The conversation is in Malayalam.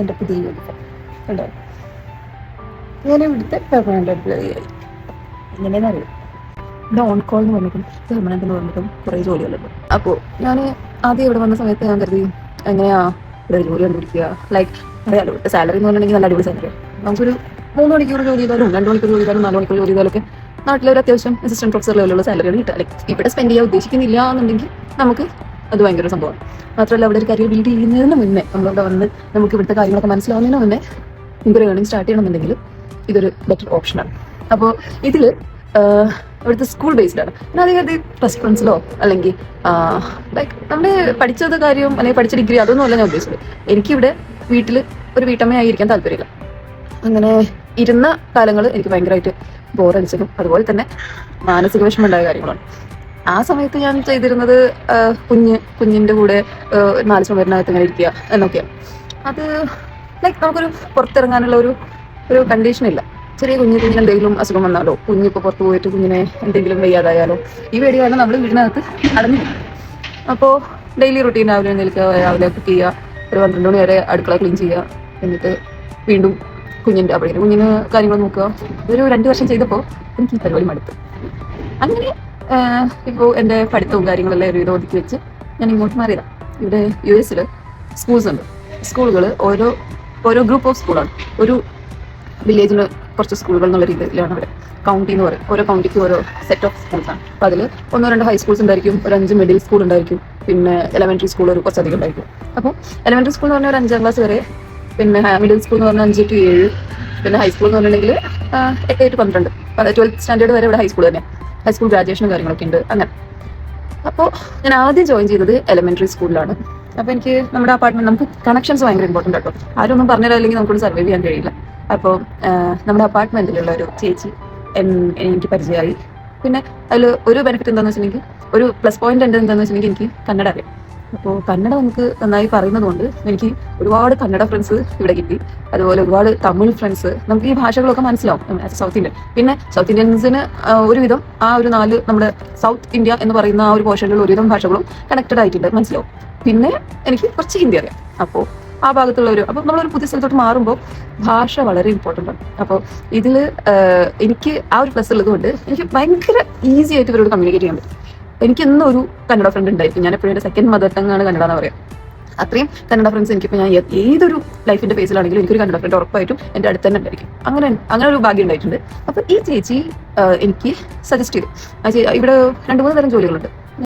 എൻ്റെ പുതിയ യൂണിഫോം ഉണ്ടോ. ഞാൻ ഇവിടുത്തെ പെർമനൻ്റ് എംപ്ലോയി ആയി. എങ്ങനെയെന്ന് അറിയാം. ഇവിടെ ഓൺ കോൾ എന്ന് പറഞ്ഞിട്ടും പെർമനൻ്റ് എന്ന് പറഞ്ഞിട്ടും കുറേ ജോലികളുണ്ട്. അപ്പോൾ ഞാൻ ആദ്യം ഇവിടെ വന്ന സമയത്ത് ഞാൻ കരുതി എങ്ങനെയാ ഇവിടെ ജോലി കണ്ടുപിടിക്കുക. ലൈക്ക് അറിയാലോ, ഇവിടുത്തെ സാലറി എന്ന് പറഞ്ഞിട്ടുണ്ടെങ്കിൽ നല്ല അടിപൊളി സാലറി. നമുക്കൊരു 3 മണിക്കൂർ ജോലി ചെയ്താലും 2 മണിക്കൂർ ജോലി ചെയ്താലും 4 മണിക്കൂർ ജോലി ചെയ്താലൊക്കെ നാട്ടിലൊരു അത്യാവശ്യം അസിസ്റ്റന്റ് പ്രൊഫസർ ലെവലുള്ള സാലറിയാണ് കിട്ടുക. ലൈക്ക് ഇവിടെ സ്പെൻഡ് ചെയ്യാൻ ഉദ്ദേശിക്കുന്നില്ല എന്നുണ്ടെങ്കിൽ നമുക്ക് അത് ഭയങ്കര സംഭവമാണ്. മാത്രമല്ല അവിടെ ഒരു കരിയർ ബിൽഡ് ചെയ്യുന്നതിന് മുന്നേ, നമ്മളിവിടെ വന്ന് നമുക്ക് ഇവിടുത്തെ കാര്യങ്ങളൊക്കെ മനസ്സിലാവുന്നതിന് മുന്നേ നമുക്കൊരു ഏർണിംഗ് സ്റ്റാർട്ട് ചെയ്യണമെന്നുണ്ടെങ്കിൽ ഇതൊരു ബെറ്റർ ഓപ്ഷനാണ്. അപ്പോൾ ഇതിൽ ഇവിടുത്തെ സ്കൂൾ ബേസ്ഡ് ആണ്. പിന്നെ അധികം റെസ്പോൺസിലോ അല്ലെങ്കിൽ ലൈക്ക് നമ്മുടെ പഠിച്ചത് കാര്യം അല്ലെങ്കിൽ പഠിച്ച ഡിഗ്രി അതൊന്നുമല്ല ഞാൻ ഉദ്ദേശിച്ചത്. എനിക്കിവിടെ വീട്ടിൽ ഒരു വീട്ടമ്മയായിരിക്കാൻ താല്പര്യമില്ല. അങ്ങനെ ഇരുന്ന കാലങ്ങൾ എനിക്ക് ഭയങ്കരമായിട്ട് ബോറടിച്ചതും അതുപോലെ തന്നെ മാനസിക വിഷമം ഉണ്ടായ കാര്യങ്ങളാണ്. ആ സമയത്ത് ഞാൻ ചെയ്തിരുന്നത് കുഞ്ഞിൻ്റെ കൂടെ 4 ചുമരിനകത്ത് ഇങ്ങനെ ഇരിക്കുക എന്നൊക്കെയാണ്. അത് ലൈക്ക് നമുക്കൊരു പുറത്തിറങ്ങാനുള്ള ഒരു കണ്ടീഷൻ ഇല്ല. ചെറിയ കുഞ്ഞിന് എന്തെങ്കിലും അസുഖം വന്നാലോ, കുഞ്ഞിപ്പോൾ പുറത്ത് പോയിട്ട് കുഞ്ഞിനെ എന്തെങ്കിലും വയ്യാതായാലോ, ഈ പേടി കാരണം നമ്മൾ വീടിനകത്ത് അടഞ്ഞിരിക്കും. അപ്പോൾ ഡെയിലി റുട്ടീൻ രാവിലെ എഴുന്നേൽക്കുക, രാവിലെ കുക്ക് ചെയ്യുക, ഒരു 12 മണി വരെ അടുക്കള ക്ലീൻ ചെയ്യുക, എന്നിട്ട് വീണ്ടും കുഞ്ഞിന് കാര്യങ്ങൾ നോക്കുക. ഒരു 2 വർഷം ചെയ്തപ്പോൾ എനിക്ക് ഈ പരിപാടി മടുത്തു. അങ്ങനെ ഇപ്പോൾ എൻ്റെ പഠിത്തവും കാര്യങ്ങളെല്ലാം ഒരു ഇത് ഒതുക്കി വെച്ച് ഞാൻ ഇങ്ങോട്ട് മാറിയതാണ്. ഇവിടെ US സ്കൂൾസ് ഉണ്ട്. സ്കൂളുകൾ ഓരോ ഗ്രൂപ്പ് ഓഫ് സ്കൂളാണ്. ഒരു വില്ലേജിന് കുറച്ച് സ്കൂളുകൾ എന്നുള്ള രീതിയിലാണ് അവിടെ കൗണ്ടി എന്ന് പറയും. ഓരോ കൗണ്ടിക്ക് ഓരോ സെറ്റ് ഓഫ് സ്കൂൾസാണ്. അപ്പോൾ അതിൽ 1-2 ഹൈസ്കൂൾസ് ഉണ്ടായിരിക്കും, ഒരു 5 മിഡിൽ സ്കൂൾ ഉണ്ടായിരിക്കും, പിന്നെ എലമെന്ററി സ്കൂൾ ഒരു കുറച്ചധികം ഉണ്ടായിരിക്കും. അപ്പോൾ എലമെന്ററി സ്കൂൾ എന്ന് പറഞ്ഞാൽ ഒരു 5ാം ക്ലാസ് വരെ, പിന്നെ മിഡിൽ സ്കൂൾ എന്ന് പറഞ്ഞാൽ 5 to 7, പിന്നെ ഹൈസ്കൂൾ എന്ന് പറഞ്ഞിട്ടുണ്ടെങ്കിൽ 8 to 12, 12th സ്റ്റാൻഡേർഡ് വരെ ഇവിടെ ഹൈസ്കൂൾ തന്നെ. ഹൈസ്കൂൾ ഗ്രാജുവേഷനും കാര്യങ്ങളൊക്കെ ഉണ്ട് അങ്ങനെ. അപ്പോൾ ഞാൻ ആദ്യം ജോയിൻ ചെയ്തത് എലമെന്ററി സ്കൂളിലാണ്. അപ്പോൾ എനിക്ക് നമ്മുടെ അപ്പാർട്ട്മെന്റ്, നമുക്ക് കണക്ഷൻസ് ഭയങ്കര ഇമ്പോർട്ടൻ്റ് കേട്ടോ. ആരും ഒന്നും പറഞ്ഞില്ലെങ്കിൽ നമുക്കൊന്ന് സർവൈവ് ചെയ്യാൻ കഴിയില്ല. അപ്പോൾ നമ്മുടെ അപ്പാർട്ട്മെന്റിലുള്ള ഒരു ചേച്ചി എനിക്ക് പരിചയമായി. പിന്നെ അതിൽ ഒരു ബെനിഫിറ്റ് എന്താണെന്ന് വെച്ചിട്ടുണ്ടെങ്കിൽ, ഒരു പ്ലസ് പോയിന്റ് എന്താണെന്ന് വെച്ചിട്ടുണ്ടെങ്കിൽ എനിക്ക് കന്നഡ അറിയാം. അപ്പോൾ കന്നഡ നമുക്ക് നന്നായി പറയുന്നത് കൊണ്ട് എനിക്ക് ഒരുപാട് കന്നഡ ഫ്രണ്ട്സ് ഇവിടെ കിട്ടി. അതുപോലെ ഒരുപാട് തമിഴ് ഫ്രണ്ട്സ്. നമുക്ക് ഈ ഭാഷകളൊക്കെ മനസ്സിലാവും സൗത്ത് ഇന്ത്യൻ. പിന്നെ സൗത്ത് ഇന്ത്യൻസിന് ഒരുവിധം ആ ഒരു 4 നമ്മുടെ സൗത്ത് ഇന്ത്യ എന്ന് പറയുന്ന ആ ഒരു പോർഷനിൽ ഒരുവിധം ഭാഷകളും കണക്റ്റഡ് ആയിട്ടുണ്ട്, മനസ്സിലാവും. പിന്നെ എനിക്ക് കുറച്ച് ഹിന്ദി അറിയാം. അപ്പോൾ ആ ഭാഗത്തുള്ളവർ, അപ്പോൾ നമ്മളൊരു പുതിയ സ്ഥലത്തോട്ട് മാറുമ്പോൾ ഭാഷ വളരെ ഇമ്പോർട്ടൻ്റ് ആണ്. അപ്പോൾ ഇതിൽ എനിക്ക് ആ ഒരു പ്ലസ് ഉള്ളത് കൊണ്ട് എനിക്ക് ഭയങ്കര ഈസി ആയിട്ട് ഇവരോട് കമ്മ്യൂണിക്കേറ്റ് ചെയ്യാൻ പറ്റും. എനിക്ക് ഇന്നും ഒരു കന്നഡ ഫ്രണ്ട് ഉണ്ടായിരിക്കും. ഞാൻ എപ്പോഴും എൻ്റെ സെക്കൻഡ് മദർ ടങ് ആണ് കന്നഡ എന്ന് പറയാം. അത്രയും കന്നഡ ഫ്രണ്ട്സ് എനിക്കിപ്പോൾ ഞാൻ ഏതൊരു ലൈഫിൻ്റെ ഫേസിലാണെങ്കിലും എനിക്കൊരു കന്നഡ ഫ്രണ്ട് ഉറപ്പായിട്ടും എൻ്റെ അടുത്ത് തന്നെ ഉണ്ടായിരിക്കും. അങ്ങനെ ഒരു ഭാഗ്യം ഉണ്ടായിട്ടുണ്ട്. അപ്പോൾ ഈ ചേച്ചി എനിക്ക് സജസ്റ്റ് ചെയ്തു. ഇവിടെ 2-3 തരം ജോലികളുണ്ട്.